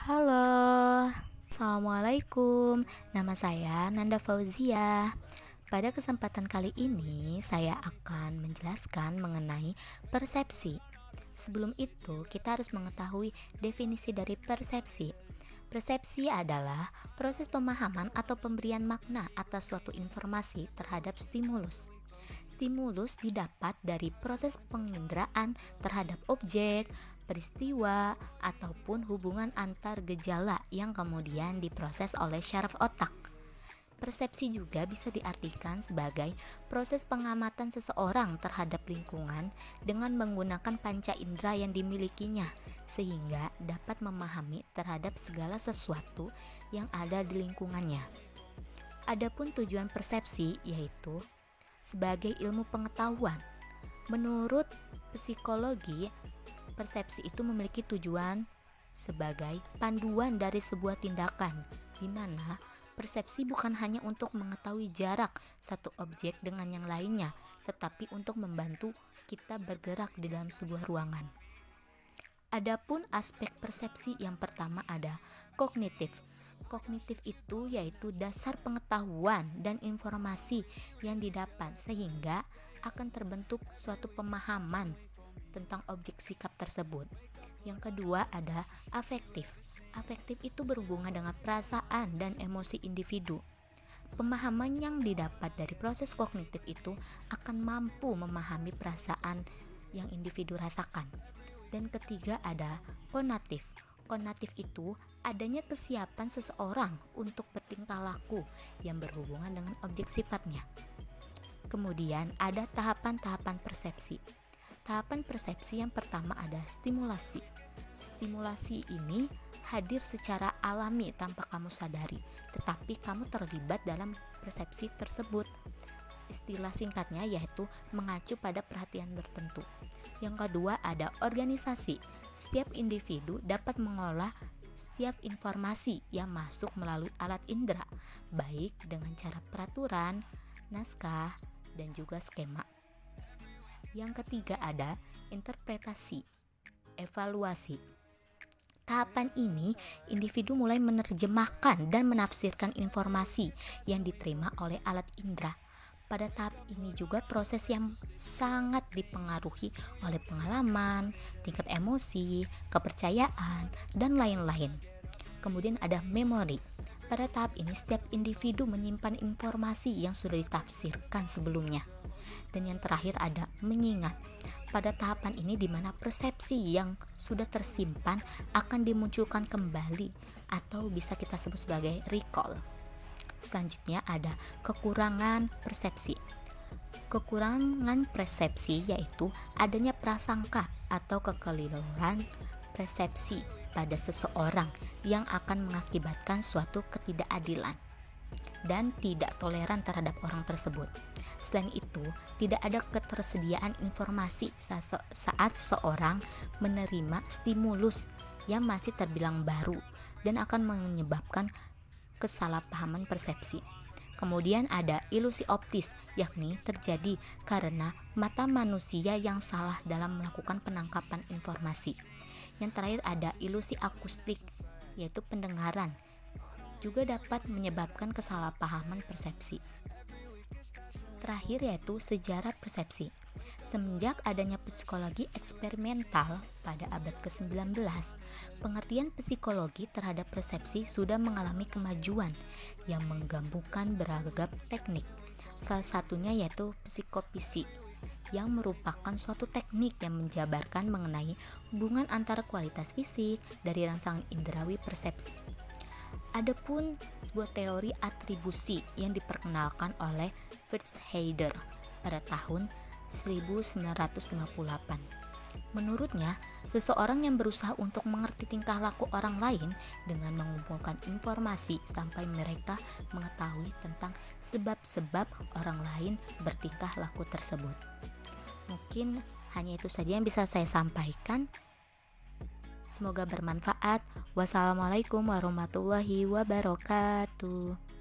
Halo, Assalamualaikum. Nama saya Nanda Fauzia. Pada kesempatan kali ini, saya akan menjelaskan mengenai persepsi. Sebelum itu, kita harus mengetahui definisi dari persepsi. Persepsi adalah proses pemahaman atau pemberian makna atas suatu informasi terhadap stimulus. Stimulus didapat dari proses penginderaan terhadap objek, peristiwa, ataupun hubungan antar gejala yang kemudian diproses oleh syaraf otak. Persepsi juga bisa diartikan sebagai proses pengamatan seseorang terhadap lingkungan dengan menggunakan panca indera yang dimilikinya, sehingga dapat memahami terhadap segala sesuatu yang ada di lingkungannya. Adapun tujuan persepsi yaitu sebagai ilmu pengetahuan. Menurut psikologi, persepsi itu memiliki tujuan sebagai panduan dari sebuah tindakan, di mana persepsi bukan hanya untuk mengetahui jarak satu objek dengan yang lainnya, tetapi untuk membantu kita bergerak di dalam sebuah ruangan. Adapun aspek persepsi yang pertama ada kognitif. Kognitif itu yaitu dasar pengetahuan dan informasi yang didapat sehingga akan terbentuk suatu pemahaman tentang objek sikap tersebut. Yang kedua ada afektif. Afektif itu berhubungan dengan perasaan dan emosi individu. Pemahaman yang didapat dari proses kognitif itu akan mampu memahami perasaan yang individu rasakan. Dan ketiga ada konatif. Konatif itu adanya kesiapan seseorang untuk bertingkah laku yang berhubungan dengan objek sifatnya. Kemudian ada tahapan-tahapan persepsi. Tahapan persepsi yang pertama ada stimulasi. Stimulasi ini hadir secara alami tanpa kamu sadari, tetapi kamu terlibat dalam persepsi tersebut. Istilah singkatnya yaitu mengacu pada perhatian tertentu. Yang kedua ada organisasi. Setiap individu dapat mengolah setiap informasi yang masuk melalui alat indera, baik dengan cara peraturan, naskah, dan juga skema. Yang ketiga ada interpretasi, evaluasi. Tahapan ini, individu mulai menerjemahkan dan menafsirkan informasi yang diterima oleh alat indera. Pada tahap ini juga proses yang sangat dipengaruhi oleh pengalaman, tingkat emosi, kepercayaan, dan lain-lain. Kemudian ada memori. Pada tahap ini setiap individu menyimpan informasi yang sudah ditafsirkan sebelumnya. Dan yang terakhir ada mengingat. Pada tahapan ini di mana persepsi yang sudah tersimpan akan dimunculkan kembali atau bisa kita sebut sebagai recall. Selanjutnya ada kekurangan persepsi. Kekurangan persepsi yaitu adanya prasangka atau kekeliruan persepsi pada seseorang yang akan mengakibatkan suatu ketidakadilan dan tidak toleran terhadap orang tersebut. Selain itu, tidak ada ketersediaan informasi saat seorang menerima stimulus yang masih terbilang baru dan akan menyebabkan kesalahpahaman persepsi. Kemudian ada ilusi optis, yakni terjadi karena mata manusia yang salah dalam melakukan penangkapan informasi. Yang terakhir ada ilusi akustik, yaitu pendengaran, juga dapat menyebabkan kesalahpahaman persepsi. Terakhir yaitu sejarah persepsi. Semenjak adanya psikologi eksperimental pada abad ke-19, pengertian psikologi terhadap persepsi sudah mengalami kemajuan yang menggabungkan beragam teknik. Salah satunya yaitu psikopisi, yang merupakan suatu teknik yang menjabarkan mengenai hubungan antara kualitas fisik dari rangsangan indrawi persepsi. Adapun sebuah teori atribusi yang diperkenalkan oleh Fritz Heider pada tahun 1958. Menurutnya, seseorang yang berusaha untuk mengerti tingkah laku orang lain dengan mengumpulkan informasi sampai mereka mengetahui tentang sebab-sebab orang lain bertingkah laku tersebut. Mungkin hanya itu saja yang bisa saya sampaikan. Semoga bermanfaat. Wassalamualaikum warahmatullahi wabarakatuh.